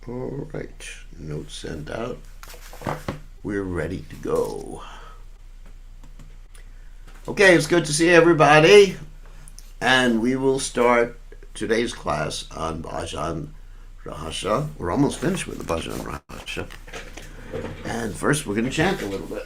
All right, note sent out. We're ready to go. Okay, it's good to see everybody. And we will start today's class on Bhajan Rahasya. We're almost finished with the Bhajan Rahasya. And first we're going to chant a little bit.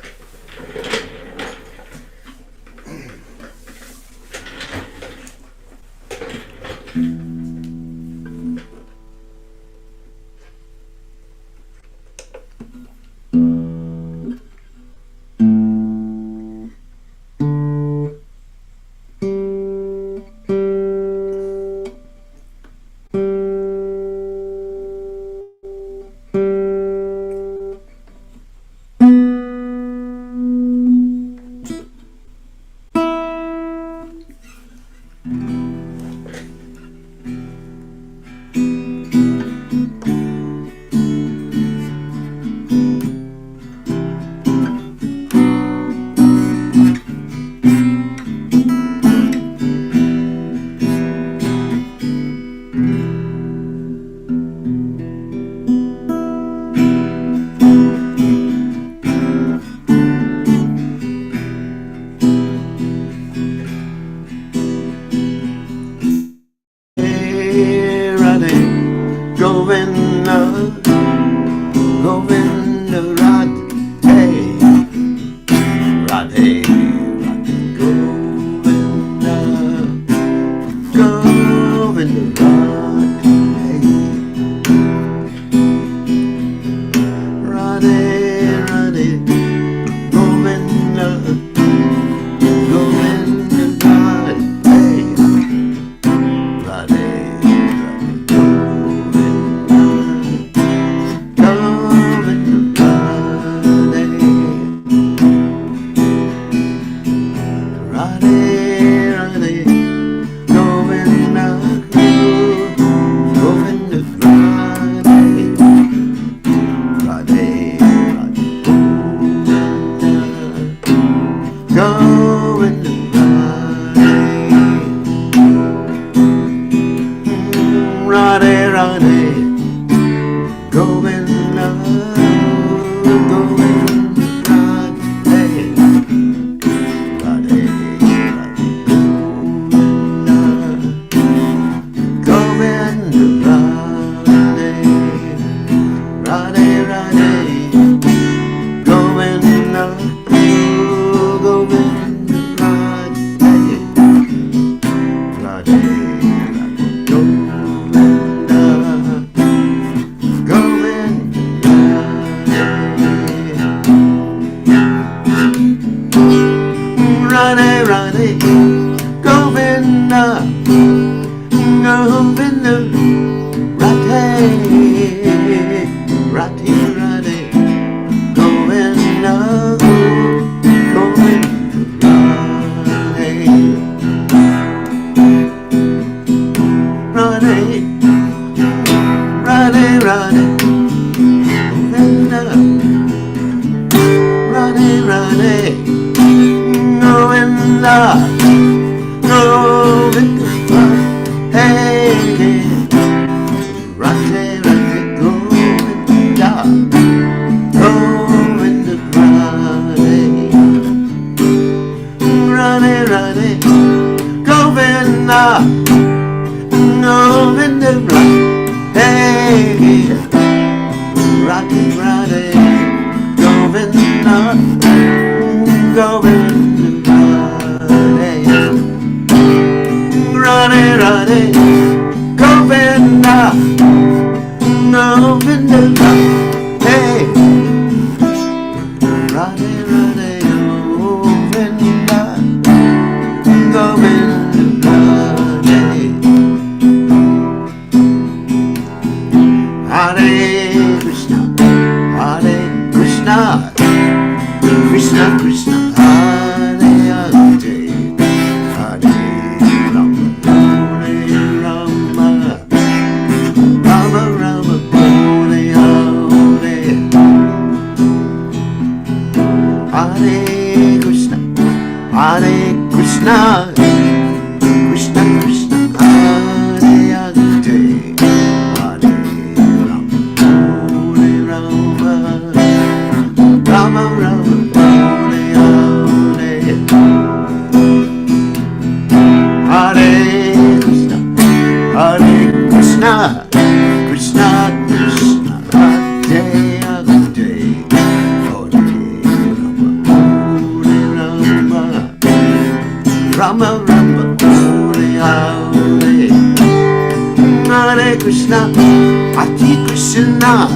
Krishna,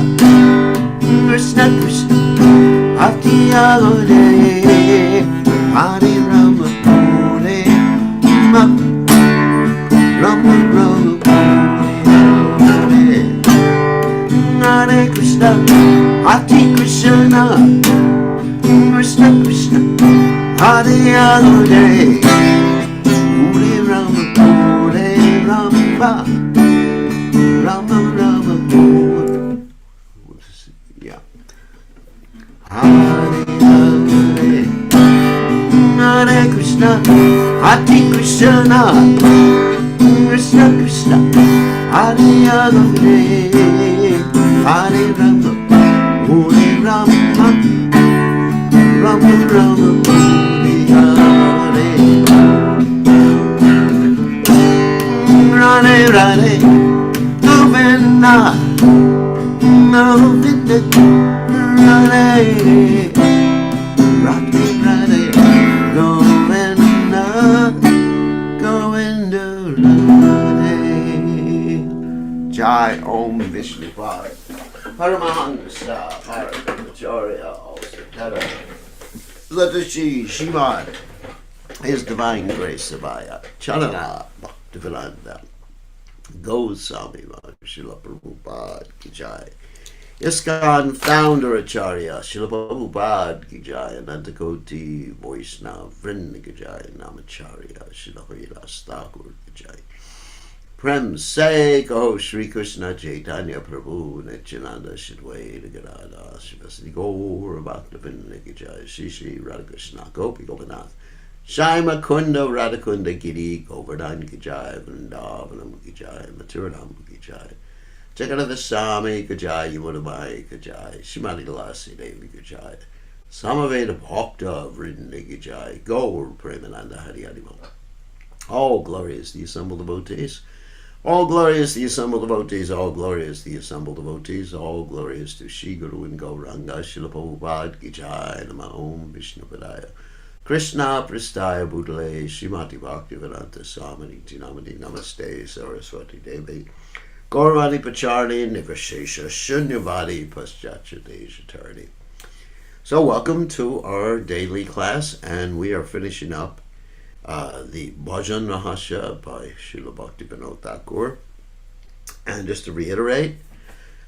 Krishna Krishna, Hare Hare, Hare Rama, Hare Rama, Rama Rama, Hare Hare, Hare Krishna, Hare Krishna, Krishna Krishna, Hare Hare, Hare Rama, Hare Rama, Rama Rama, yeah. Hare Hare, Hare Krishna, Hare Krishna, Krishna Krishna, Hare Hare, Hare Rama, Hare Rama, Rama Rama, Hare Hare, Rane Rane, Govinda, Govinda, Rane, Rane Rane, Govinda, Govinda, Rane. Jai Om Vishnu Pada, Paramahansa, Paramacharya, Tara, Latashi, Shimad, His Divine Grace Savaya, Chalana, Bhaktivedanta, Goswami, Srila Prabhupada Ki Jai. ISKCON Founder Acharya, Srila Prabhupada Ki Jai, Anantakoti Vaishnava Vrinda Ki Jai, Namacharya, Srila Haridas Thakur Ki Jai. Prem Se Kaho Shri Krishna Chaitanya Prabhu Nityananda Shidwaita Gadada Shivasati Gaur Bhaktivinoda Ki Jai, Shri Shri Radhakrishna Gopi Gopinath Shaima Kunda Radhakunda Giri Govardhan Ki Jai, Vrindavanam Ki Jai, Mathuranam Ki Jai, Jagannath Swami Ki Jai, Yamunamai Ki Jai, Shrimati Tulasi Devi Ki Jai, Samaveda Bhakta Vrinda Ki Jai, Gaur Premananda Hari Hari Bol. All glorious the assembled devotees, all glorious the assembled devotees, all glorious the assembled devotees, all glorious to Shri Guru and Gauranga, Srila Prabhupada Ki Jai, Nama Om Vishnu Padaya. Krishna Prastaya Bhutale Srimati Bhaktivedanta Swami Tinamani Namaste Saraswati Devi Gauravani Pacharni Nivashesha Shunyavadi Paschachate Tardi. So welcome to our daily class, and we are finishing up the Bhajan Rahasya by Srila Bhaktivinoda Thakur. And just to reiterate,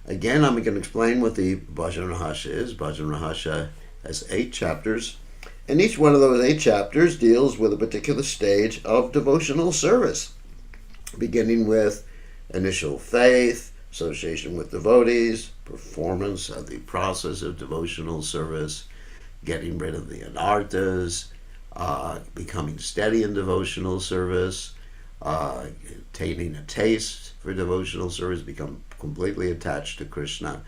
again, I'm going to explain what the Bhajan Rahasya is. Bhajan Rahasya has 8 chapters. And each one of those 8 chapters deals with a particular stage of devotional service, beginning with initial faith, association with devotees, performance of the process of devotional service, getting rid of the anarthas, becoming steady in devotional service, attaining a taste for devotional service, become completely attached to Krishna,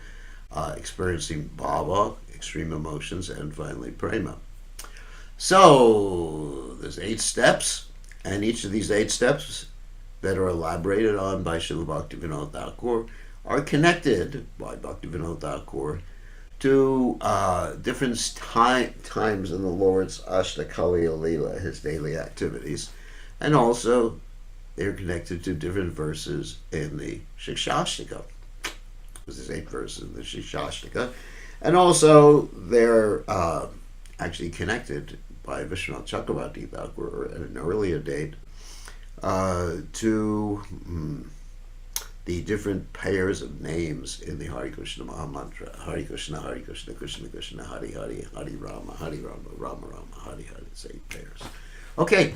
experiencing bhava, extreme emotions, and finally prema. So there's 8 steps, and each of these 8 steps that are elaborated on by Srila Bhaktivinoda Thakur are connected by Bhaktivinoda Thakur to different times in the Lord's Ashtakaliya Leela, his daily activities, and also they're connected to different verses in the Shikshashtaka. There's 8 verses in the Shikshashtaka, and also they're actually connected by Vishwanath Chakravarti Thakur at an earlier date to the different pairs of names in the Hare Krishna Mahamantra. Hare Krishna, Krishna Krishna, Hare Hare, Hare Rama, Rama Rama, Hare Hare. It's 8 pairs. Okay,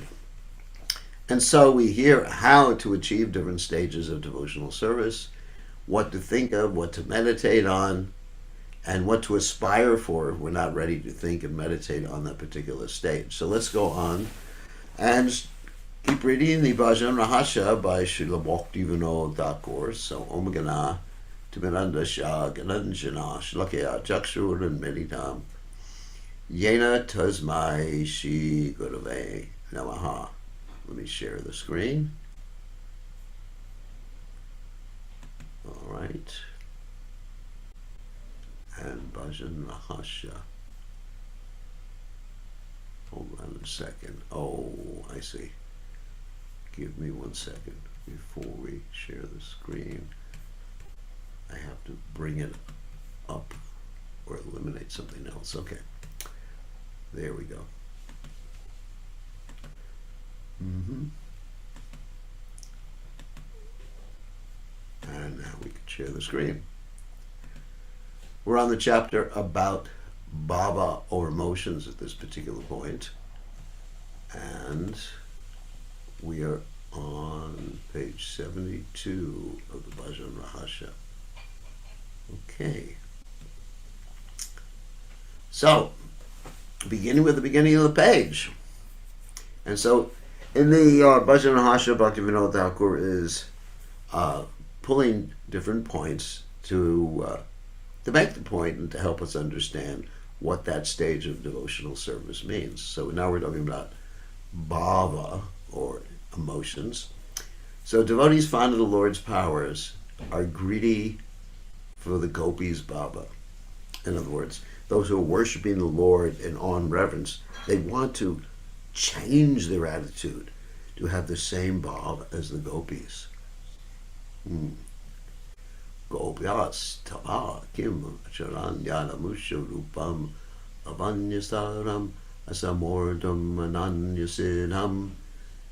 and so we hear how to achieve different stages of devotional service, what to think of, what to meditate on, and what to aspire for if we're not ready to think and meditate on that particular stage. So let's go on and keep reading the Bhajan Rahasya by Srila Bhaktivinoda Thakur. So Om Gana Timiranda Shah Gananjana Shlakya Chakshur and Meditam Yena Tasmai Shri Gurave Namaha. Let me share the screen. All right. And Bhajan Rahasya. Hold on a second. Oh, I see. Give me 1 second before we share the screen. I have to bring it up or eliminate something else. Okay. There we go. And now we can share the screen. We're on the chapter about bhava or emotions at this particular point. And we are on page 72 of the Bhajan Rahasya. Okay. So, beginning with the beginning of the page. And so, in the Bhajan Rahasya, Bhaktivinoda Thakur is pulling different points to make the point and to help us understand what that stage of devotional service means. So now we're talking about bhava, or emotions. So devotees fond of the Lord's powers are greedy for the gopis' bhava. In other words, those who are worshiping the Lord in awe and reverence, they want to change their attitude to have the same bhava as the gopis. Gopyas tava kim charanyana musha rupam avanyasaram asamordam ananyasinam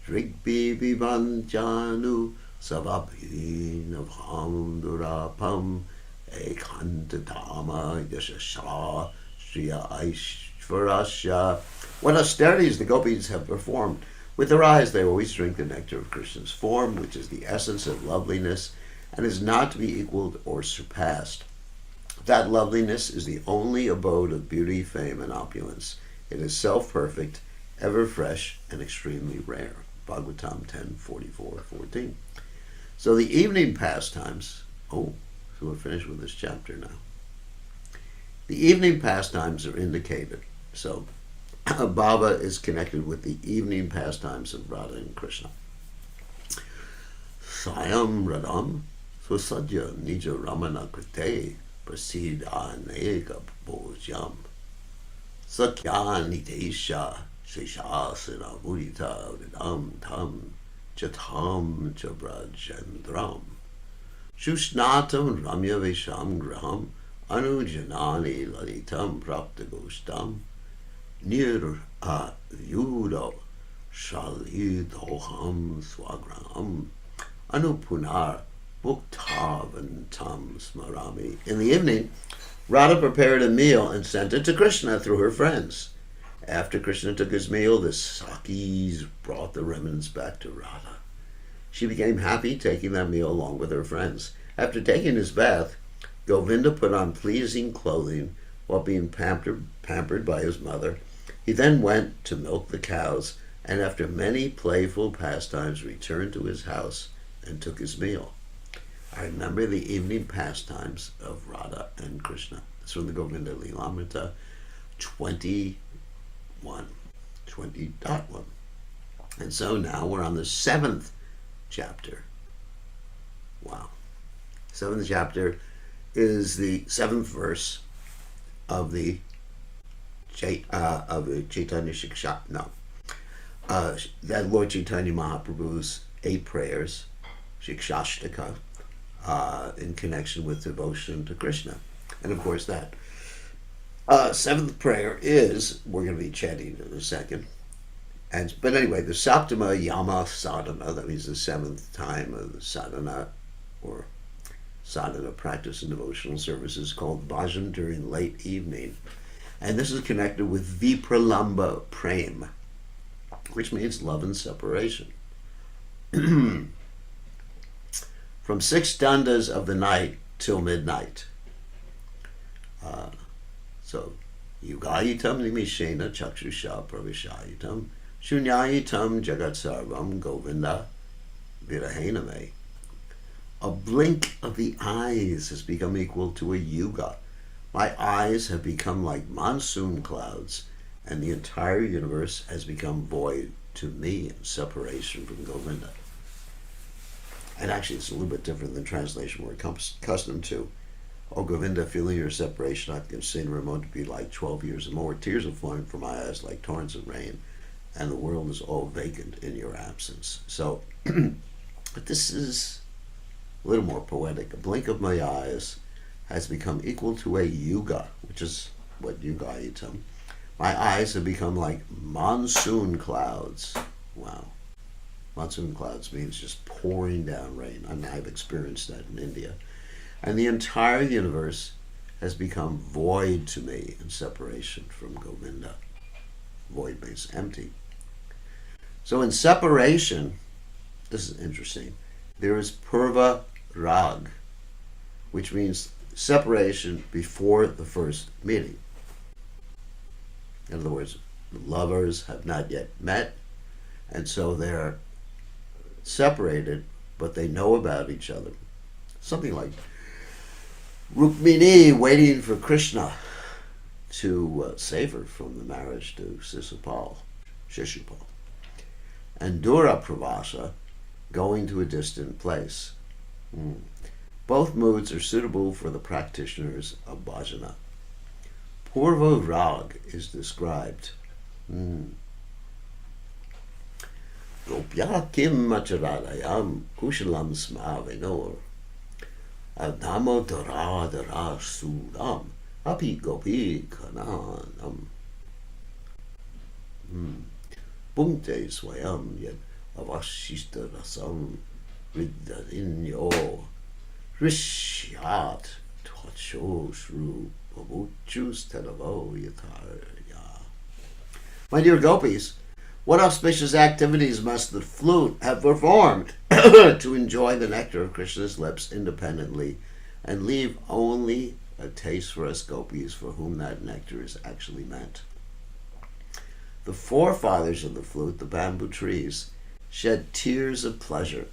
drigbi vivanjanu savabhinavham durapam ekantadama yashasha shriya aishvarasya. What austerities the gopis have performed. With their eyes they always drink the nectar of Krishna's form, which is the essence of loveliness and is not to be equaled or surpassed. That loveliness is the only abode of beauty, fame, and opulence. It is self-perfect, ever fresh, and extremely rare. Bhagavatam 10:44-14. So the evening pastimes, so we're finished with this chapter now. The evening pastimes are indicated. So bhava is connected with the evening pastimes of Radha and Krishna. Sayam Radham Swasadya Nija Ramana Krite Prasida Nega Bhojam Sakyani Desha Sheshasana Mudita Vidam Tam Chatam Chabrajandram Shusnatam Ramya Visham Graham Anujanani Lalitam Praptagostam Nir Yudo Shalidoham Swagram Anupunar Bhuktavantam Smarami. In the evening, Radha prepared a meal and sent it to Krishna through her friends. After Krishna took his meal, the Sakis brought the remnants back to Radha. She became happy taking that meal along with her friends. After taking his bath, Govinda put on pleasing clothing while being pampered by his mother. He then went to milk the cows, and after many playful pastimes returned to his house and took his meal. I remember the evening pastimes of Radha and Krishna. It's from the Govinda Lilamrita 20.1. And so now we're on the 7th chapter. Wow. 7th chapter is the 7th verse of the Chaitanya Shiksha. No. That Lord Chaitanya Mahaprabhu's 8 prayers, Shikshashtaka, in connection with devotion to Krishna. And of course that 7th prayer is, we're going to be chanting in a second. But anyway, the Saptama Yama Sadhana, that means the 7th time of the sadhana, or sadhana practice and devotional service, is called bhajan during late evening. And this is connected with Vipralamba Prem, which means love and separation. From 6 dandas of the night till midnight. So, Yugayitam Nimishena Chakshusha Pravishayitam Shunyayitam Jagat Sarvam Govinda Virahename. A blink of the eyes has become equal to a yuga. My eyes have become like monsoon clouds, and the entire universe has become void to me in separation from Govinda. And actually, it's a little bit different than translation we're accustomed to. Oh, Govinda, feeling your separation, I can consider a moment to be like 12 years or more. Tears are flowing from my eyes like torrents of rain, and the world is all vacant in your absence. So, but this is a little more poetic. A blink of my eyes has become equal to a yuga, which is what yuga-itam. My eyes have become like monsoon clouds. Wow. Monsoon clouds means just pouring down rain. I mean, I've experienced that in India. And the entire universe has become void to me in separation from Govinda. Void means empty. So in separation, this is interesting, there is purva rag, which means separation before the first meeting. In other words, the lovers have not yet met, and so they're separated, but they know about each other. Something like Rukmini waiting for Krishna to save her from the marriage to Shishupal, and Dura Pravasa going to a distant place. Both moods are suitable for the practitioners of bhajana. Purva rag is described. Gopya kim acharadayam kushalam smavinor adamo dara dara suram api gopi kananam punkte swayam yad avashishta rasam riddharinyo rishyat tvacho shru pamuchus tenavo yatarya. My dear gopis, what auspicious activities must the flute have performed to enjoy the nectar of Krishna's lips independently and leave only a taste for us gopis for whom that nectar is actually meant. The forefathers of the flute, the bamboo trees, shed tears of pleasure.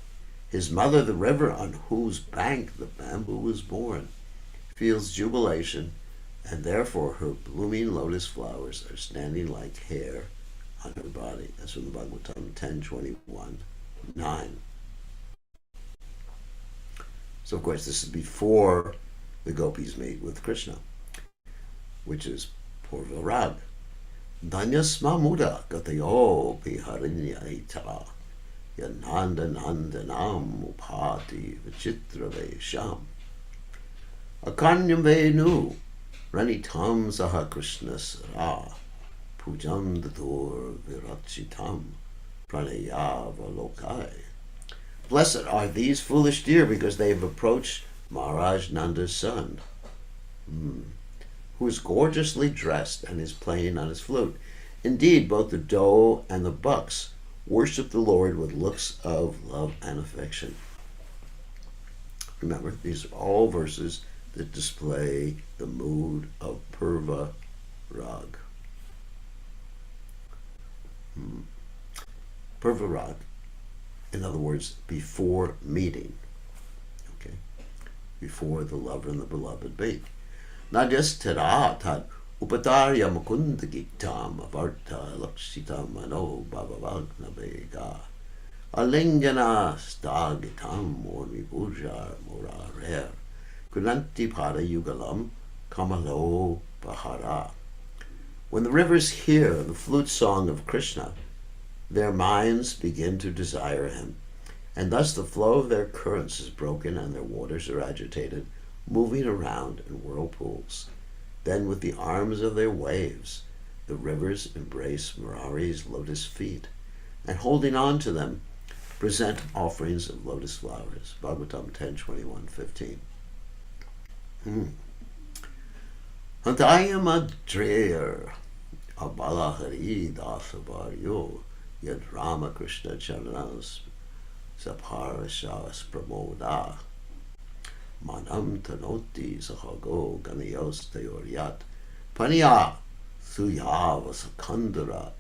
His mother, the river on whose bank the bamboo was born, feels jubilation, and therefore her blooming lotus flowers are standing like hair on her body. That's from the Bhagavatam 10:21-9. So of course this is before the gopis meet with Krishna, which is Purva Rag. Danyasma muda gatayo biharinya ita yananda nandanam upati vichitra vesham akanyam venu ranitam saha Krishna sara pujam dadur virachitam pranayava lokai. Blessed are these foolish deer because they have approached Maharaj Nanda's son, who is gorgeously dressed and is playing on his flute. Indeed, both the doe and the bucks worship the Lord with looks of love and affection. Remember, these are all verses that display the mood of Purva Rag. Purva Rag, in other words, before meeting, okay, before the lover and the beloved meet. Nadyas tad upatarya mukunda giktam avarta lakshitam mano bhavavagna vega alingana stagitam mormi pujar morarer kunanti pada yugalam kamalo bahara. When the rivers hear the flute song of Krishna, their minds begin to desire him, and thus the flow of their currents is broken and their waters are agitated, moving around in whirlpools. Then with the arms of their waves, the rivers embrace Murari's lotus feet, and holding on to them, present offerings of lotus flowers. Bhagavatam 10:21-15. Hantayam adreyer abalahari dasavaryo yad Ramakrishna charanas saparashas pramoda manam tanoti sahago ganayos teoryat paniya suyava sakandara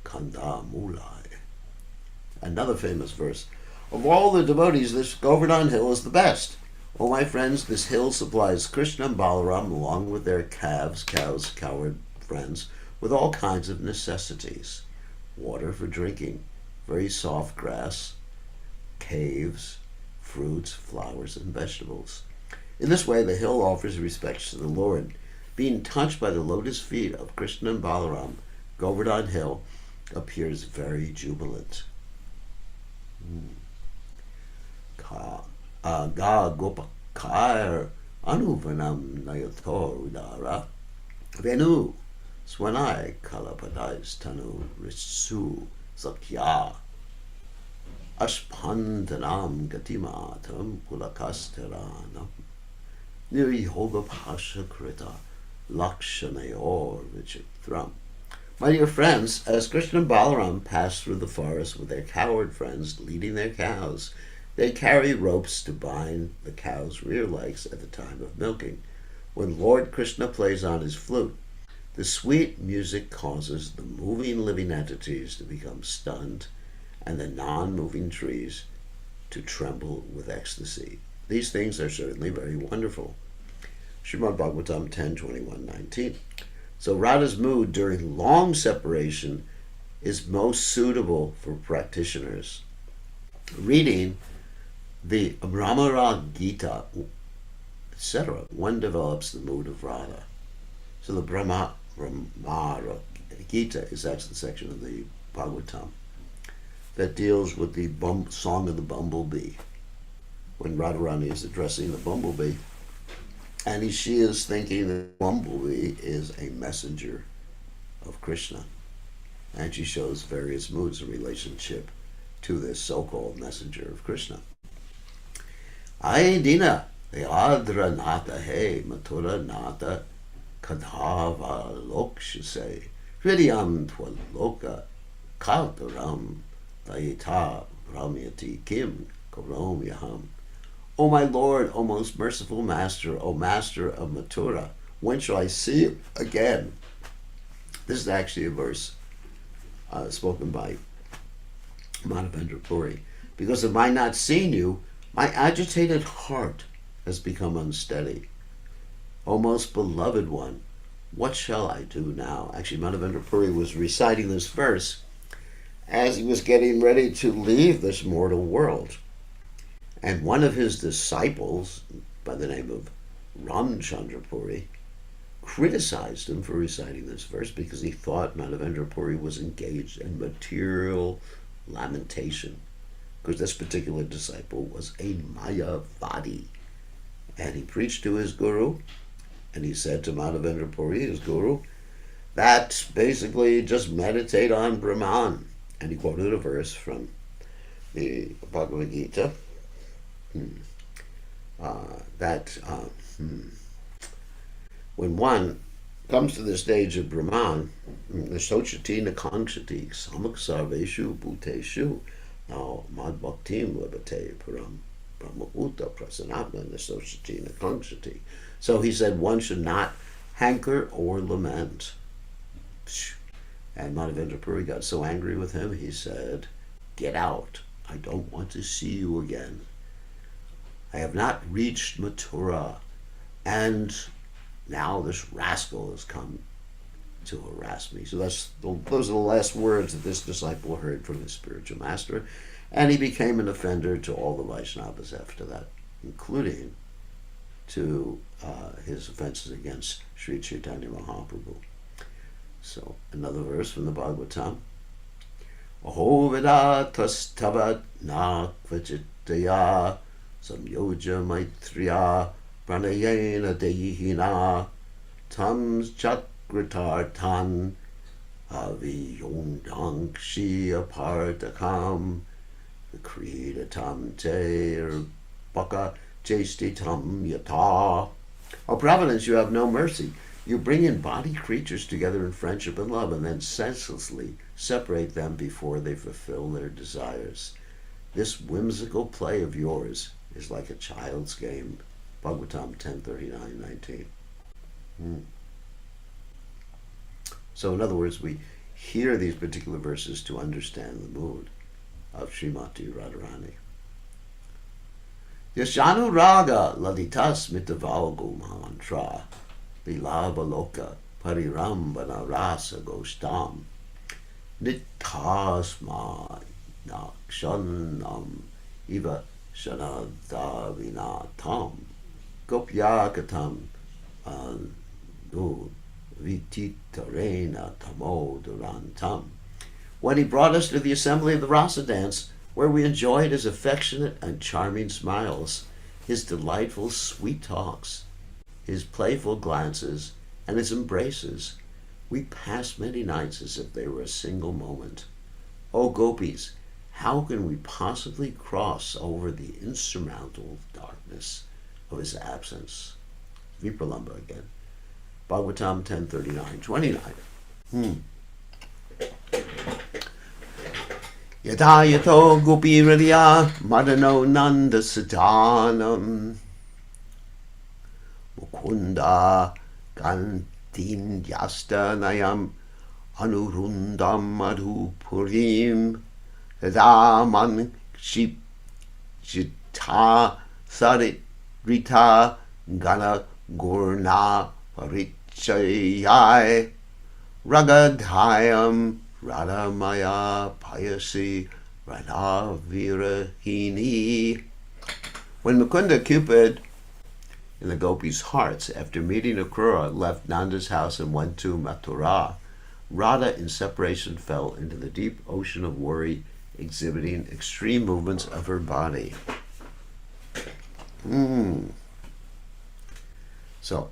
kanda mulai. Another famous verse. Of all the devotees, this Govardhan hill is the best. O my friends, this hill supplies Krishna and Balaram along with their calves, cows, cowherd friends with all kinds of necessities. Water for drinking, very soft grass, caves, fruits, flowers, and vegetables. In this way, the hill offers respects to the Lord. Being touched by the lotus feet of Krishna and Balaram, Govardhan Hill appears very jubilant. Ga Gopakar Anuvanam Nayator Udara Venu Swanai Kalapadais Tanu Risu Sakya Ashpandanam Gatimatam Pulakastaranam Nirihoga Pasha Krita Lakshanayor Vichitram. My dear friends, as Krishna and Balaram pass through the forest with their cowherd friends leading their cows, they carry ropes to bind the cows' rear legs at the time of milking. When Lord Krishna plays on his flute, the sweet music causes the moving living entities to become stunned and the non-moving trees to tremble with ecstasy. These things are certainly very wonderful. Srimad Bhagavatam 10:21-19. So Radha's mood during long separation is most suitable for practitioners. Reading the Brahmara Gita, etc., one develops the mood of Radha. So the Brahmara Gita is actually the section of the Bhagavatam that deals with the song of the bumblebee, when Radharani is addressing the bumblebee, and she is thinking that the bumblebee is a messenger of Krishna, and she shows various moods in relationship to this so-called messenger of Krishna. Ay dina yadra nata he matura nata kadhava lokshase hridyam twaloka kaltaram dayita ramyati kim karom yaham. O my Lord, O most merciful Master, O Master of Mathura, when shall I see you again? This is actually a verse spoken by Madhavendra Puri. Because of my not seeing you, my agitated heart has become unsteady. O most beloved one, what shall I do now? Actually, Madhavendra Puri was reciting this verse as he was getting ready to leave this mortal world. And one of his disciples, by the name of Ramchandra Puri, criticized him for reciting this verse because he thought Madhavendra Puri was engaged in material lamentation, because this particular disciple was a Mayavadi. And he preached to his guru, and he said to Madhavendra Puri, his guru, that basically just meditate on Brahman. And he quoted a verse from the Bhagavad Gita, when one comes to the stage of Brahman, the Sochati Nakankshati Samak Sarveshu Bhuteshu now Mad Bhaktim Labate Param Brahmaputa Prasanatma Nasochati Nakankshati. So he said one should not hanker or lament. And Madhavendra Puri got so angry with him, he said, get out. I don't want to see you again. I have not reached Mathura, and now this rascal has come to harass me. So those are the last words that this disciple heard from his spiritual master, and he became an offender to all the Vaishnavas after that, including to his offenses against Sri Chaitanya Mahaprabhu. So another verse from the Bhagavatam. Aho vidatas tavat na kvachitaya samyoja maitriya pranayena dehina tam chakratartan aviyongdankshi apartakam vikridatam te baka chestitam yata. O Providence, you have no mercy. You bring embodied creatures together in friendship and love, and then senselessly separate them before they fulfill their desires. This whimsical play of yours is like a child's game. Bhagavatam 10:39-19. So in other words, we hear these particular verses to understand the mood of Srimati Radharani. Yashanu raga laditas mitavalgo mantra Vilabaloka parirambana rasa gostam nitasma nakshanam iva shanadavinatam gopyakatam nu vititarena tamodurantam. When he brought us to the assembly of the rasa dance, where we enjoyed his affectionate and charming smiles, his delightful sweet talks, his playful glances, and his embraces, we passed many nights as if they were a single moment. O gopis, how can we possibly cross over the insurmountable darkness of his absence? Vipralamba again. Bhagavatam 10:39-29. Yada yato gopi hridaya madano nanda sadanam mukunda gantin yasta nayam anurundam madhupurim tadaman kshipjita sarit gana gurna parichayai ragadhyam radhamaya payasi radhavirahini. When Mukunda Cupid in the gopis' hearts, after meeting Akrura, left Nanda's house and went to Mathura, Radha in separation fell into the deep ocean of worry, exhibiting extreme movements of her body. So,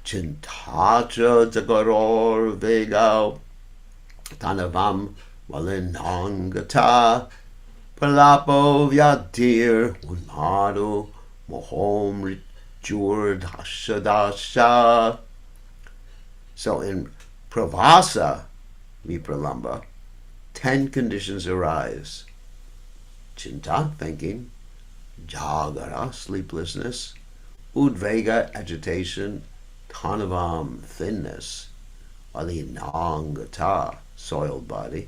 Chintacha Jagaror Vega Tanavam Valinangata Palapo Vyadir Unmado Mohom Rijur Dasha. So in Pravasa Vipralamba, 10 conditions arise. Chinta, thinking; Jagara, sleeplessness; Udvega, agitation; Tanavam, thinness; Alinangata, soiled body;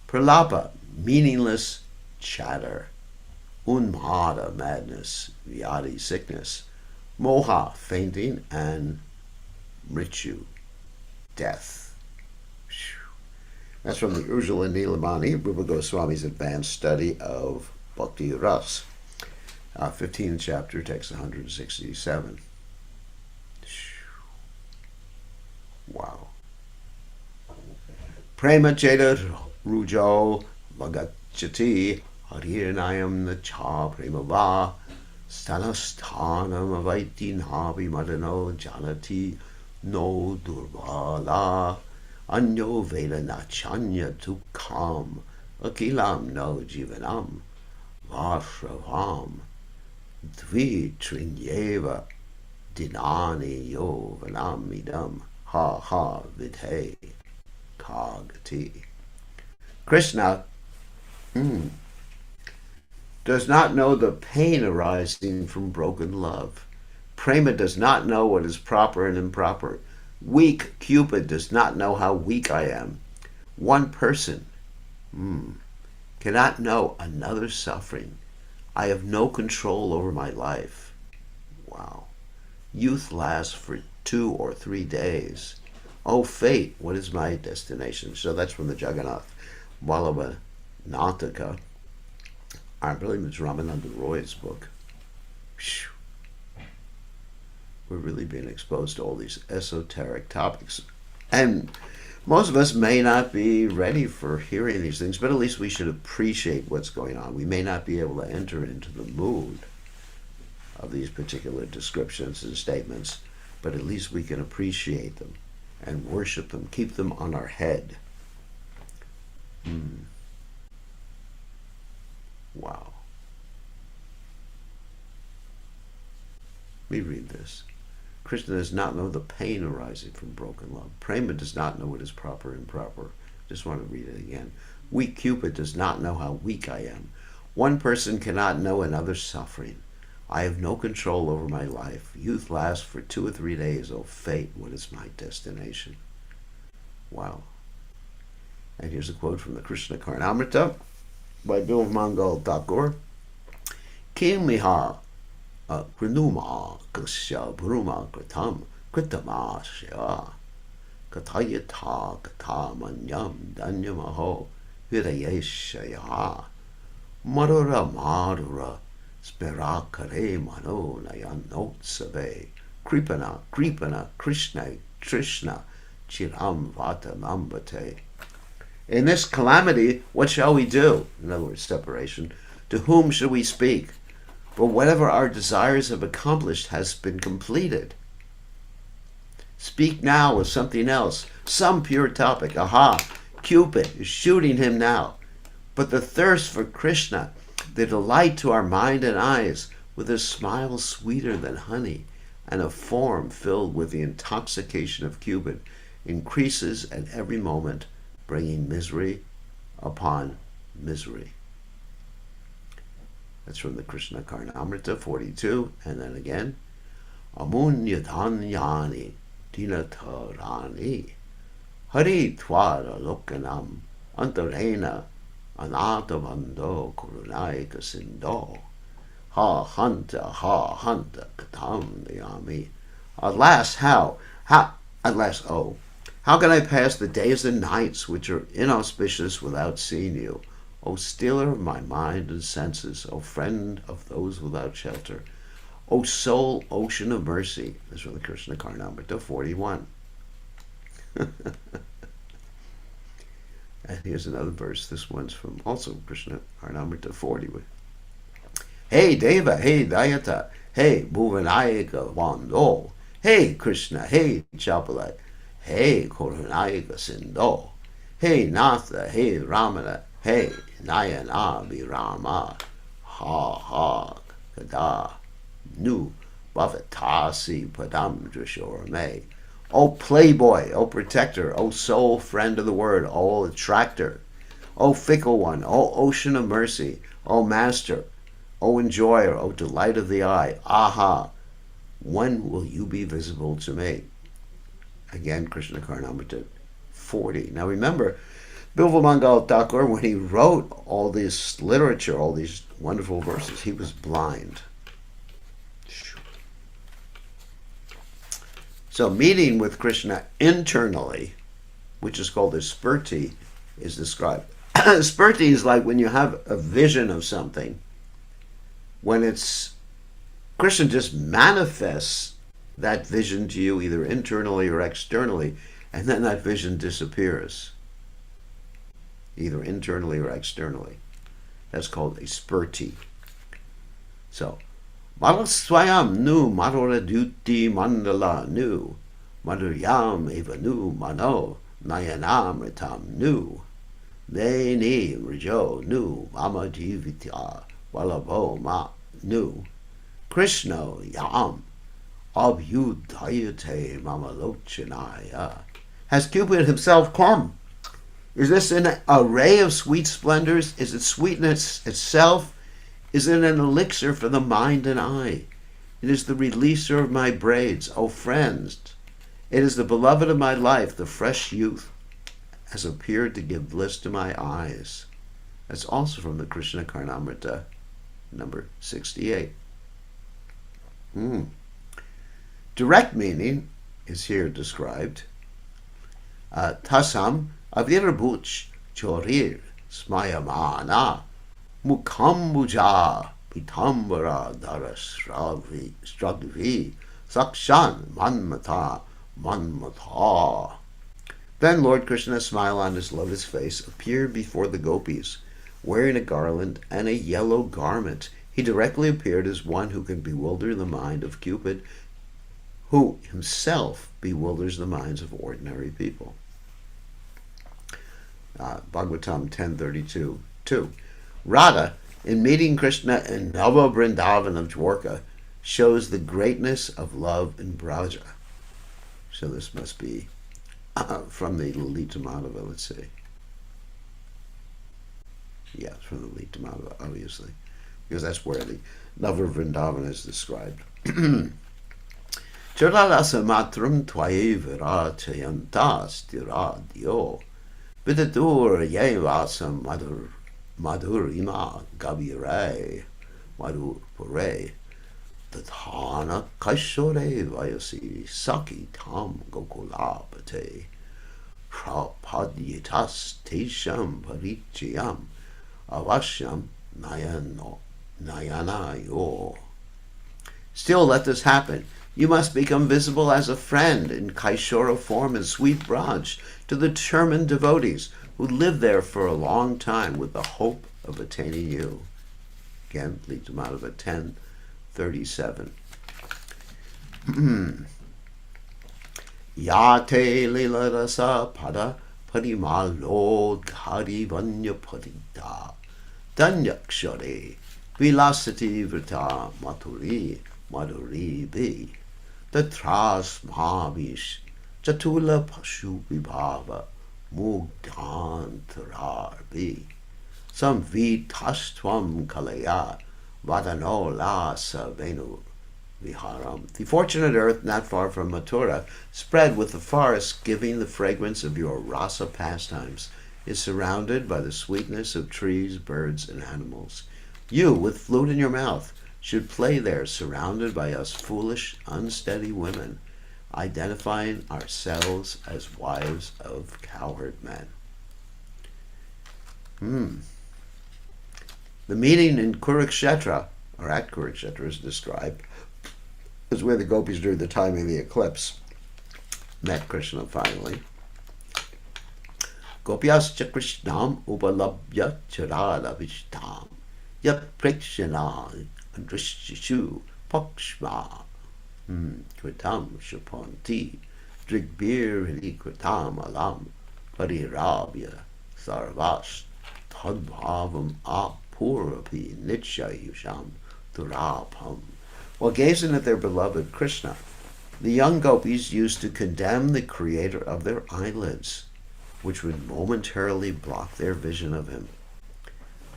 Pralapa, meaningless chatter; Unmada, madness; Vyadi, sickness; Moha, fainting; and Mritu, death. That's from the Ujjvala Nilamani, Rupa Goswami's advanced study of Bhakti Ras. 15th chapter, text 167. Wow. Prema Cheta Rujo Vagachati Harirnayam Nacha Premava Stanasthanam Avaiti Navi Madano Janati No Durvala Anyo Veda Nachanya Tukam Akilam No Jivanam Vashravam Dvi Trinyeva Dinani Yo Vanamidam Ha Ha Vidhe Kagati. Krishna does not know the pain arising from broken love. Prema does not know what is proper and improper. Weak Cupid does not know how weak I am. One person cannot know another's suffering. I have no control over my life. Wow. Youth lasts for 2 or 3 days. Oh fate, what is my destination? So that's from the Jagannath Vallabha Nataka. I believe it's Ramananda Roy's book. Whew. We're really being exposed to all these esoteric topics. And most of us may not be ready for hearing these things, but at least we should appreciate what's going on. We may not be able to enter into the mood of these particular descriptions and statements, but at least we can appreciate them and worship them, keep them on our head. Wow. Let me read this. Krishna does not know the pain arising from broken love. Prema does not know what is proper and improper. Just want to read it again. Weak Cupid does not know how weak I am. One person cannot know another's suffering. I have no control over my life. Youth lasts for 2 or 3 days. Oh fate, what is my destination? Wow. And here's a quote from the Krishna Karnamrita by Bill Mangal Thakur. Kim miha Krinuma Kasya Bruma Kritam Kritama Shya Katayata Katamanyam Danyamaho Virayeshaya Marura Marura Spirakare Mano Nayanotsabe Kripana Kripana Krishna Trishna Chiram Vata Mambate. In this calamity, what shall we do? In other words, separation. To whom should we speak? For whatever our desires have accomplished has been completed. Speak now of something else, some pure topic. Aha, Cupid is shooting him now. But the thirst for Krishna, the delight to our mind and eyes, with a smile sweeter than honey, and a form filled with the intoxication of Cupid, increases at every moment, bringing misery upon misery. That's from the Krishna Karnamrita 42, and then again, Amunyadhanyani Dinatarani Hari Twara Lokanam Antarena Anatavando Kurunayaka Sindo Ha Hanta Katam Dayami. Alas, how can I pass the days and nights which are inauspicious without seeing you? O stealer of my mind and senses, O friend of those without shelter, O soul ocean of mercy. This is from the Krishna Karnamrita 41. And here's another verse. This one's from also Krishna Karnamrita 40. Hey Deva, hey Dayata, hey Bhuvanayaka Vando, hey Krishna, hey Chapala, hey Korunayaka Sindo, hey Natha, hey Ramana, hey Nayana Virama, ha kada nu bhavatasi padam drishorame. O playboy, O protector, O soul friend of the word, O attractor, O fickle one, O ocean of mercy, O master, O enjoyer, O delight of the eye, aha, when will you be visible to me? Again, Krishna Karnamrita 40. Now remember, Bilvamangal Thakur, when he wrote all this literature, all these wonderful verses, he was blind. So meeting with Krishna internally, which is called a spurti, is described. Spurti is like when you have a vision of something, when it's Krishna just manifests that vision to you either internally or externally, and then that vision disappears, either internally or externally. That's called a spurti. So, Malaswayam nu Madhuraduti Mandala nu Madhuryam eva nu Mano Nayanamritam nu Neni Rajo nu Mama Jivitya Walabo Ma nu Krishna Yam Abhyudayate Mamalochanaya. Has Cupid himself come? Is this an array of sweet splendors? Is it sweetness itself? Is it an elixir for the mind and eye? It is the releaser of my braids, O friends. It is the beloved of my life, the fresh youth, has appeared to give bliss to my eyes. That's also from the Krishna Karnamrita, number 68. Direct meaning is here described. Tasam avirabhuch chorir smayamana Mukhambuja Pitambara Darasradvi Sakshan Manmata. Then Lord Krishna, smile on his lotus face, appeared before the gopis, wearing a garland and a yellow garment. He directly appeared as one who can bewilder the mind of Cupid, who himself bewilders the minds of ordinary people. Bhagavatam 10:32, 2. Radha, in meeting Krishna in Nava Vrindavan of Dwarka, shows the greatness of love in Braja. So this must be from the Lalita Madhava, let's see. Yeah, it's from the Lalita Madhava, obviously, because that's where the Nava Vrindavan is described. Chalalasa matram twaye virachayantas tiradyo vidadur yevasam madhurima gaviray madhurpure tathana kaishore vayasi saki tam gokulapate prapadyitas tesham parichayam avashyam nayanayo. Still let this happen. You must become visible as a friend in Kaishora form and sweet Braj to the determined devotees who live there for a long time with the hope of attaining you. Again, Lita Madhava 10, 37. Yate lila rasa pada parimalo dhari vanya padita danyakshare vilasati vrita madhuri be tatras mahavish chatula pashu vibhava mugdhantarar be samvitastvam kalaya vadanola savenu viharam. The fortunate earth not far from Mathura, spread with the forest giving the fragrance of your rasa pastimes, is surrounded by the sweetness of trees, birds, and animals. You, with flute in your mouth, should play there surrounded by us foolish, unsteady women, identifying ourselves as wives of cowherd men. The meeting in Kurukshetra, or at Kurukshetra is described, is where the gopis during the time of the eclipse met Krishna finally. Gopyascha Krishnam upalabhya charala vishtam yat prekshana drishishu pakshma kritam shapanti drigbir kritam alam parirabhya sarvas tadbhavam apurapi nityayusham durabham. While gazing at their beloved Krishna, the young gopis used to condemn the creator of their eyelids, which would momentarily block their vision of him.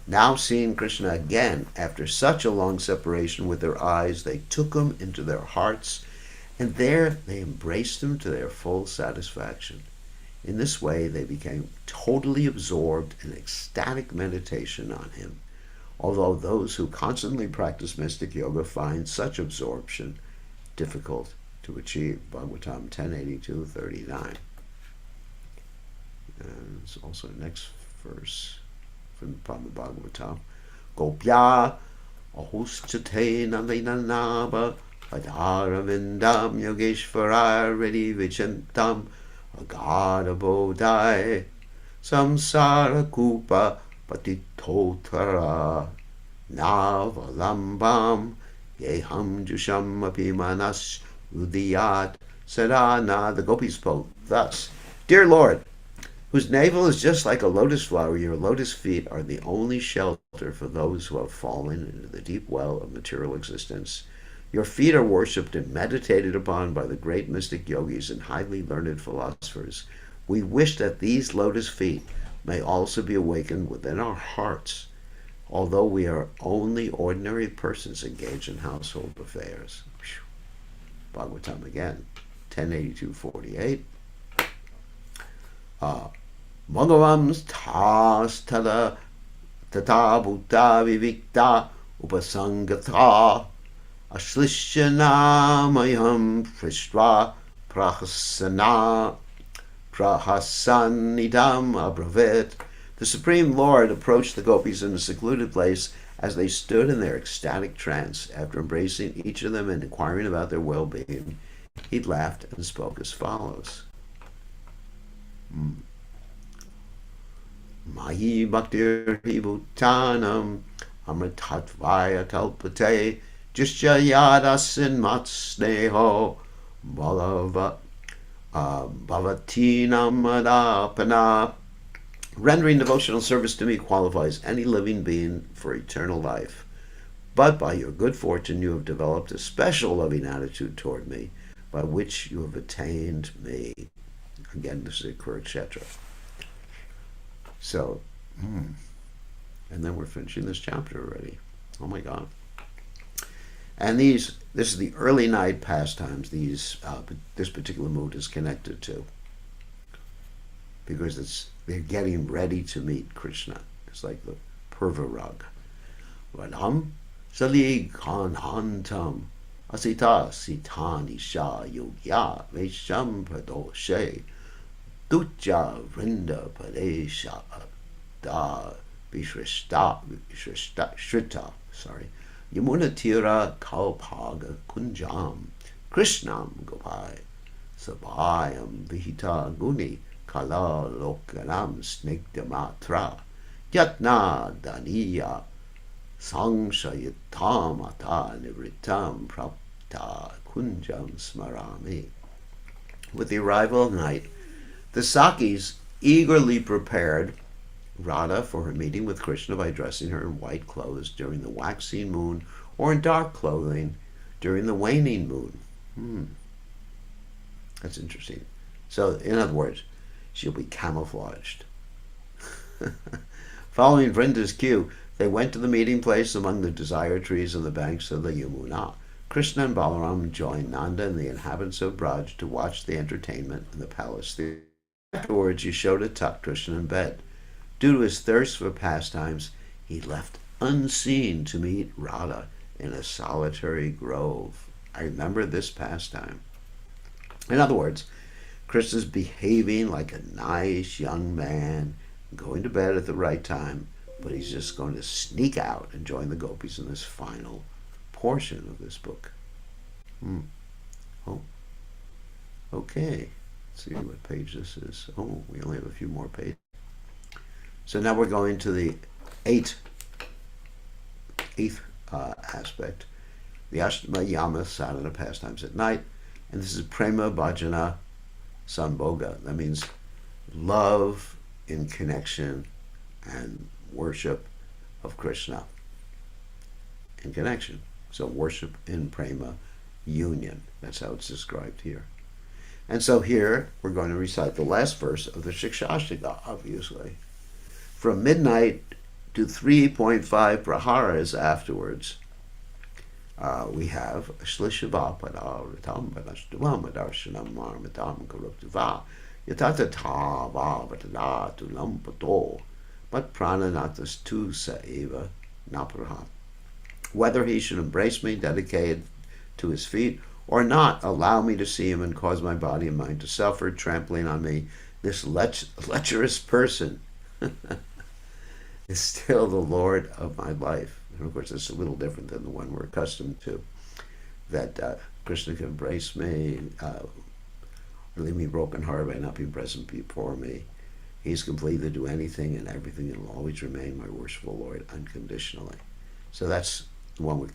Now seeing Krishna again, after such a long separation with their eyes, they took him into their hearts, and there they embraced him to their full satisfaction. In this way they became totally absorbed in ecstatic meditation on him, although those who constantly practice mystic yoga find such absorption difficult to achieve. Bhagavatam 10:82-39. And it's also the next verse from the Bhagavatam. Gopya ahuschate nalinanaba adharavindam yogeshvara ready vichantam agada bodhai samsara kupa patitotara navalambam yeham jusham apimanas udiyat sadana. The gopis spoke thus: Dear Lord, whose navel is just like a lotus flower, your lotus feet are the only shelter for those who have fallen into the deep well of material existence. Your feet are worshipped and meditated upon by the great mystic yogis and highly learned philosophers. We wish that these lotus feet may also be awakened within our hearts, although we are only ordinary persons engaged in household affairs. Bhagavatam again, 10:82-48. Bhagavam sthastada tata bhuta vivikta upasangata ashlishanamayam prishva prahasanidam abravit. The Supreme Lord approached the gopis in a secluded place as they stood in their ecstatic trance. After embracing each of them and inquiring about their well-being, he laughed and spoke as follows. Mahi bhaktir hi bhutanam amritatvaya talpate jishya yadasin matsneho bhavatinam adapana. Rendering devotional service to me qualifies any living being for eternal life. But by your good fortune you have developed a special loving attitude toward me, by which you have attained me. Again, this is Kurukshetra. So, and then we're finishing this chapter already. Oh my God. And this is the early night pastimes this particular mood is connected to, because they're getting ready to meet Krishna. It's like the Purvarag. Vadam sali kanhantam asita sitani sha yogya vesham padoshe Tuja vrinda padesha da vishrita, Yamuna tira kalpaga kunjam Krishnam gopai Sabhayam vihita guni Kala lokanam snigdamatra Yatna daniya Sangshayitam ata nivritam prapta kunjam smarami. With the arrival of night, the Sakis eagerly prepared Radha for her meeting with Krishna by dressing her in white clothes during the waxing moon or in dark clothing during the waning moon. That's interesting. So, in other words, she'll be camouflaged. Following Vrinda's cue, they went to the meeting place among the desire trees on the banks of the Yamuna. Krishna and Balaram joined Nanda and the inhabitants of Braj to watch the entertainment in the palace theater. Afterwards, Yashoda tucked Krishna in bed. Due to his thirst for pastimes, he left unseen to meet Radha in a solitary grove. I remember this pastime. In other words, Krishna's behaving like a nice young man, going to bed at the right time, but he's just going to sneak out and join the gopis in this final portion of this book. Oh, okay. Let's see what page this is. Oh, we only have a few more pages. So now we're going to the eighth aspect, the Ashtama Yama sadhana pastimes at night, and this is Prema Bhajana Sambhoga. That means love in connection and worship of Krishna in connection. So worship in Prema union. That's how it's described here. And so here we're going to recite the last verse of the Shikshashtaka, obviously. From midnight to 3.5 praharas afterwards, we have Shlishava Padaritam Padashtuvam Darshanam Marmatam Karuktiva Yatata Tava Vatada Tulam Pato But Prananatas Tu Saeva Napraha. Whether he should embrace me, dedicated to his feet, or not, allow me to see him and cause my body and mind to suffer, trampling on me, this lecherous person is still the Lord of my life. And of course, it's a little different than the one we're accustomed to, that Krishna can embrace me, leave me broken heart by not being present before me. He's complete to do anything and everything and will always remain my worshipful Lord unconditionally. So that's the one we're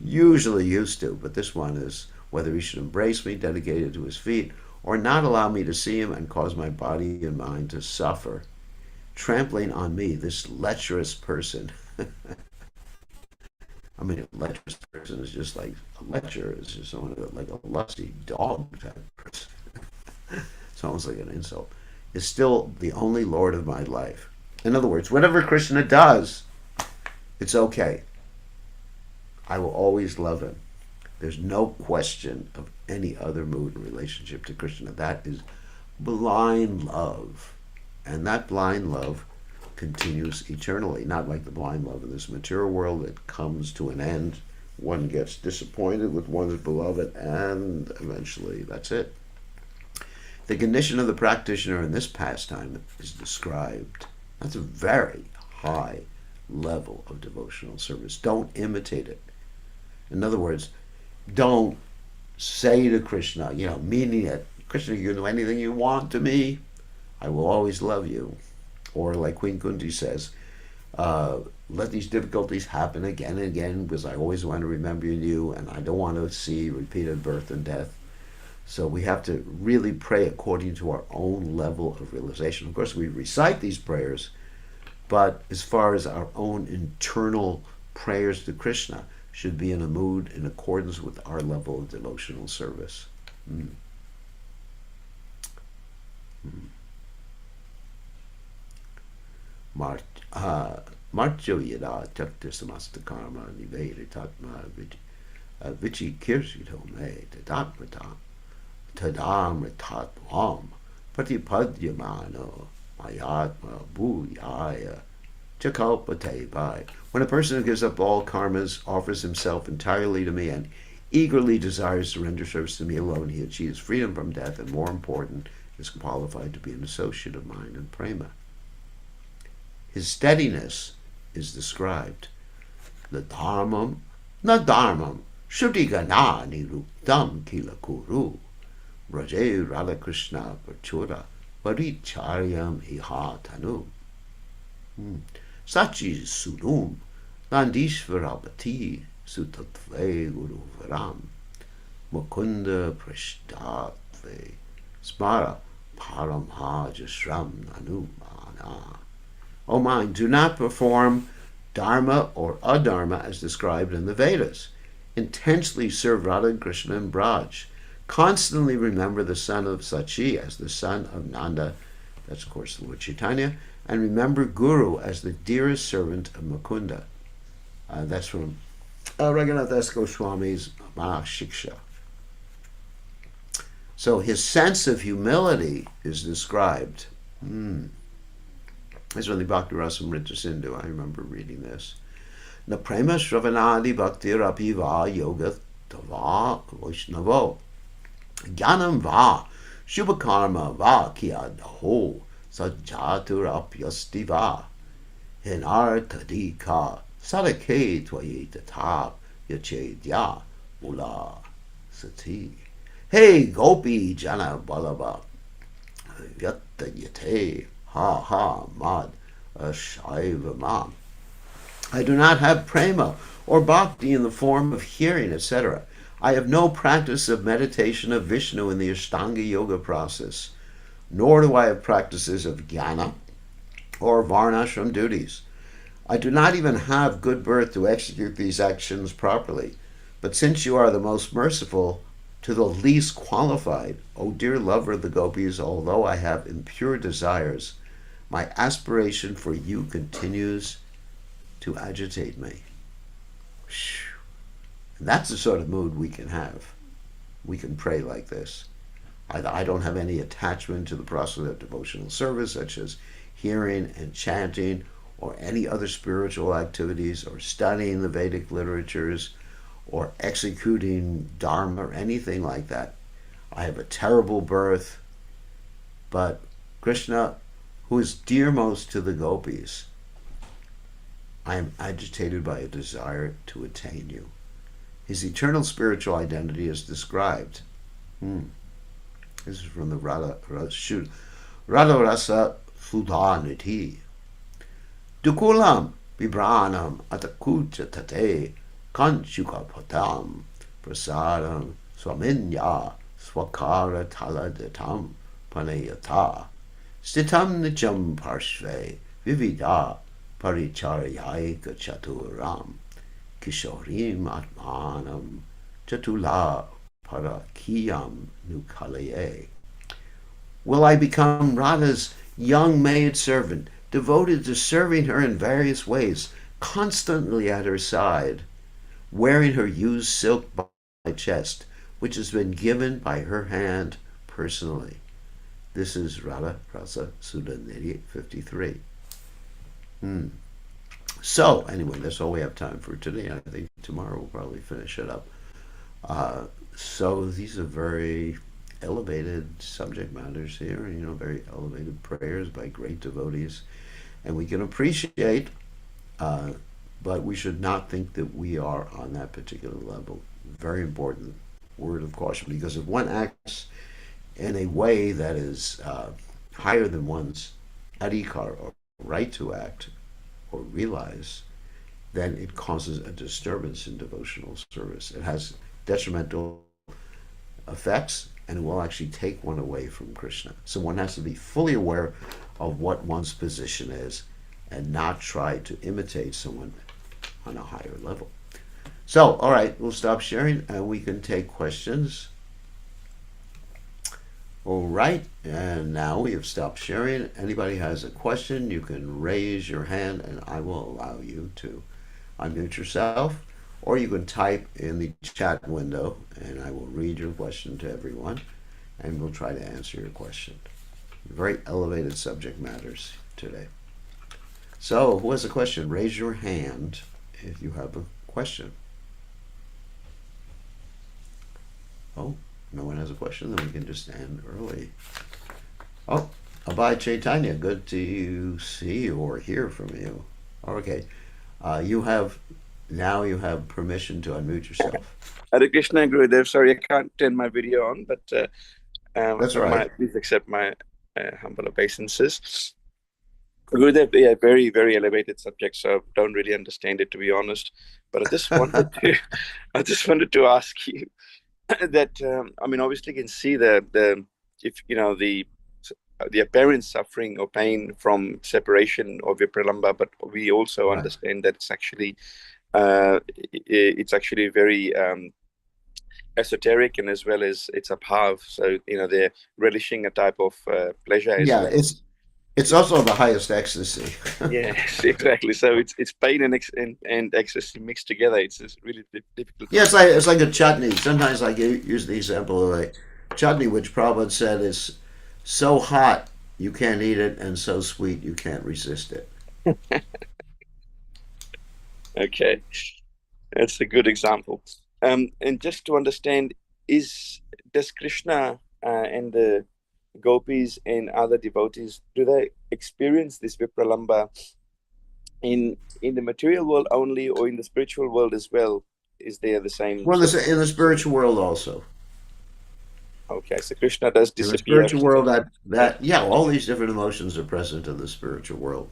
usually used to, but this one is whether he should embrace me, dedicated to his feet, or not allow me to see him and cause my body and mind to suffer, trampling on me, this lecherous person. I mean, a lecherous person is just like a lecher is just someone like a lusty dog type person. It's almost like an insult. Is still the only Lord of my life. In other words, whatever Krishna does, it's okay. I will always love him. There's no question of any other mood in relationship to Krishna. That is blind love. And that blind love continues eternally. Not like the blind love in this material world that comes to an end. One gets disappointed with one's beloved, and eventually that's it. The condition of the practitioner in this pastime is described. That's a very high level of devotional service. Don't imitate it. In other words, don't say to Krishna, meaning it, Krishna, you can do anything you want to me. I will always love you. Or like Queen Kunti says, let these difficulties happen again and again because I always want to remember you and I don't want to see repeated birth and death. So we have to really pray according to our own level of realization. Of course, we recite these prayers, but as far as our own internal prayers to Krishna should be in a mood in accordance with our level of devotional service. Marcho yada takta samasta karma niveditatma vichi kirshito me tadatmata tadamritatvam patipadyamano mayatma bhuyaya chakalpate. When a person who gives up all karmas offers himself entirely to me and eagerly desires to render service to me alone, he achieves freedom from death and, more important, is qualified to be an associate of mine in prema. His steadiness is described. The dharmam, na dharmam, shuddhigana niruktam kila kuru, braje radha krishna parchura, paricharyam iha tanu. Sachi surum, Nandishvarapati Sutatve Guru Varam Mukunda Prishtatve Smara Paramhajasram Nanumana. O mind, do not perform dharma or adharma as described in the Vedas. Intensely serve Radha and Krishna and Braj. Constantly remember the son of Sachi as the son of Nanda, that's of course Lord Chaitanya, and remember Guru as the dearest servant of Mukunda. That's from Raghunath Das Goswami's Mahashiksha. So his sense of humility is described. This is from the Bhakti Rasamrita Sindhu. I remember reading this. Na prema shravanadi bhakti rapi va yoga tava vaishnavo. Jnanam va shubhakarma va kiyadaho sajjaturapyasti va. Hinartadika sadake tvayetata yachedya mula sati. Hey gopi jana balaba vyatayate ha ha mad ashaiva mam. I do not have prema or bhakti in the form of hearing, etc. I have no practice of meditation of Vishnu in the Ashtanga Yoga process, nor do I have practices of jnana or varnashram duties. I do not even have good birth to execute these actions properly. But since you are the most merciful to the least qualified, O dear lover of the gopis, although I have impure desires, my aspiration for you continues to agitate me. And that's the sort of mood we can have. We can pray like this. I don't have any attachment to the process of devotional service, such as hearing and chanting, or any other spiritual activities, or studying the Vedic literatures, or executing dharma, or anything like that. I have a terrible birth, but Krishna, who is dearmost to the gopis, I am agitated by a desire to attain you. His eternal spiritual identity is described. This is from the Radha Rasa Sudhaniti. Dukulam Vibranam Atakucha Tate Kanchuka Patam Prasadam Swaminya Swakara Taladatam Panayata Stitam Nicham Parshve Vivida Paricharyayika Chaturam Kishorim Atmanam Chatula Parakiyam Nukalaye. Will I become Radha's young maid servant, devoted to serving her in various ways, constantly at her side, wearing her used silk by my chest, which has been given by her hand personally? This is Radha Rasa Sudhaniti 53. So, anyway, that's all we have time for today. I think tomorrow we'll probably finish it up. So these are very elevated subject matters here, very elevated prayers by great devotees. And we can appreciate, but we should not think that we are on that particular level. Very important word of caution, because if one acts in a way that is higher than one's adhikar, or right to act or realize, then it causes a disturbance in devotional service. It has detrimental effects, and it will actually take one away from Krishna. So one has to be fully aware of what one's position is and not try to imitate someone on a higher level. So, all right, we'll stop sharing and we can take questions. All right, and now we have stopped sharing. Anybody has a question, you can raise your hand and I will allow you to unmute yourself, or you can type in the chat window and I will read your question to everyone and we'll try to answer your question. Very elevated subject matters today. So, who has a question? Raise your hand if you have a question. Oh, no one has a question, then we can just end early. Oh, Abhay Chaitanya, good to see you or hear from you. Okay, you have permission to unmute yourself. Hare Krishna, Gurudev. Sorry, I can't turn my video on, but that's right. Please accept my humble obeisances. Gurudev, yeah, very, very elevated subject, so don't really understand it, to be honest. But I just wanted to, I just wanted to ask you that, I mean, obviously you can see if, the apparent suffering or pain from separation of your pralamba, but we also Right. understand that it's actually very esoteric, and as well as it's a bhav. So, they're relishing a type of pleasure as Yeah, well. it's also the highest ecstasy. Yes, exactly. So it's pain and ecstasy mixed together. It's just really difficult to Yeah, understand. it's like a chutney. Sometimes I use the example of a chutney, which Prabhupada said is so hot you can't eat it, and so sweet you can't resist it. Okay, that's a good example. And just to understand, is does Krishna and the gopis and other devotees, do they experience this vipralamba in the material world only, or in the spiritual world as well? Is there the same Well, sort of? in the spiritual world also. Okay, so Krishna does In the disappear. spiritual world, that yeah, all these different emotions are present in the spiritual world.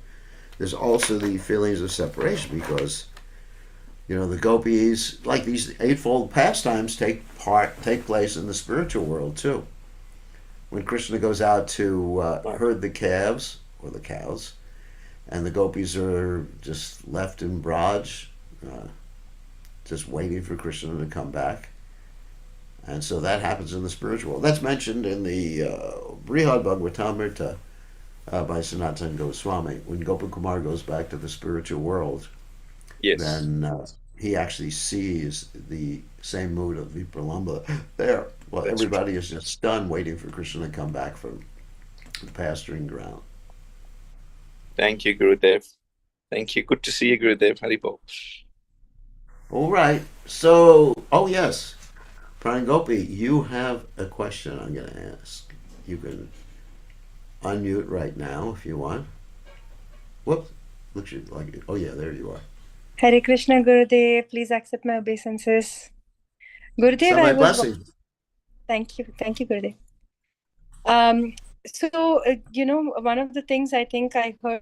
There's also the feelings of separation because the gopis, like these eightfold pastimes, take place in the spiritual world too. When Krishna goes out to herd the calves or the cows, and the gopis are just left in Braj, uh, just waiting for Krishna to come back. And so that happens in the spiritual world. That's mentioned in the Brihad Bhagavatamrita by Sanatana Goswami. When Gopakumar goes back to the spiritual world, Yes, then he actually sees the same mood of Vipralamba there. Well, that's true. everybody is just stunned waiting for Krishna to come back from the pasturing ground. Thank you, Gurudev. Thank you. Good to see you, Gurudev. Haribol. All right. So, oh yes, Pran Gopi, you have a question I'm going to ask. You can unmute right now if you want. Whoops. Looks like oh yeah, there you are. Hare Krishna Gurudev, please accept my obeisances. Gurudev, Send my blessing. thank you, Gurudev. One of the things I think I heard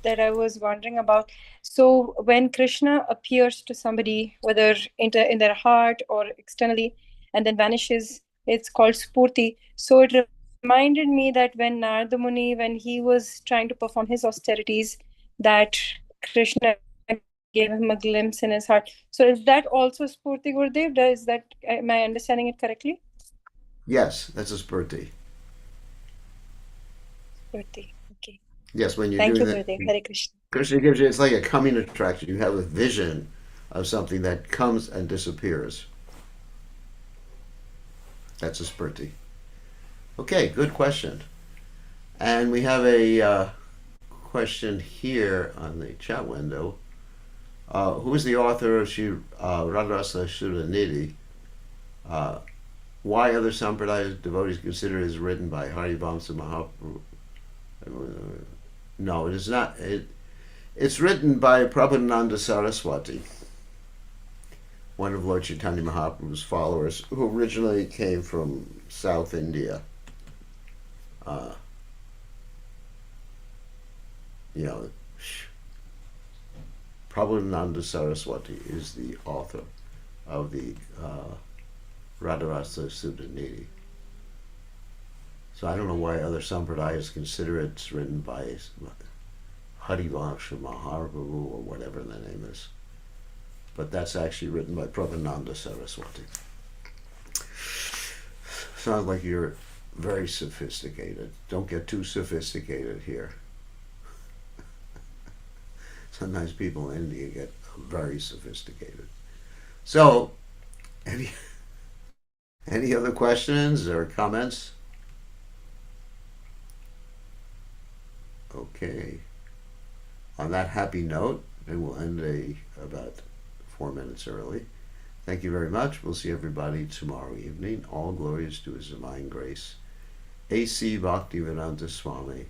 that I was wondering about. So when Krishna appears to somebody, whether in their heart or externally, and then vanishes, it's called Spurti. So it reminded me that when Narada Muni, when he was trying to perform his austerities, that Krishna gave him a glimpse in his heart. So is that also Spurti, Gurudev? Am I understanding it correctly? Yes, that's a spurti. Spurti. Okay. Yes, when you're Thank doing you, that, Gurudev. Hare Krishna. Krishna gives you, it's like a coming attraction. You have a vision of something that comes and disappears. That's a spurti. Okay, good question. And we have a question here on the chat window. Who is the author of Radharasa Shuddhanidhi? Why other Sampradaya devotees consider it as written by Harivamsa Mahaprabhu? No, it is not. It's written by Prabhupada Saraswati, one of Lord Chaitanya Mahaprabhu's followers, who originally came from South India. Uh, you know, Prabhupada Saraswati is the author of the Radharasa Shuddhanidhi. So I don't know why other Sampradayas consider it's written by Harivansh Mahaprabhu or whatever the name is. But that's actually written by Prabhupada Saraswati. Sounds like you're very sophisticated. Don't get too sophisticated here. Sometimes people in India get very sophisticated. So, any other questions or comments? Okay. On that happy note, and we'll end about 4 minutes early. Thank you very much. We'll see everybody tomorrow evening. All glories to His Divine Grace. A.C. Bhaktivedanta Swami.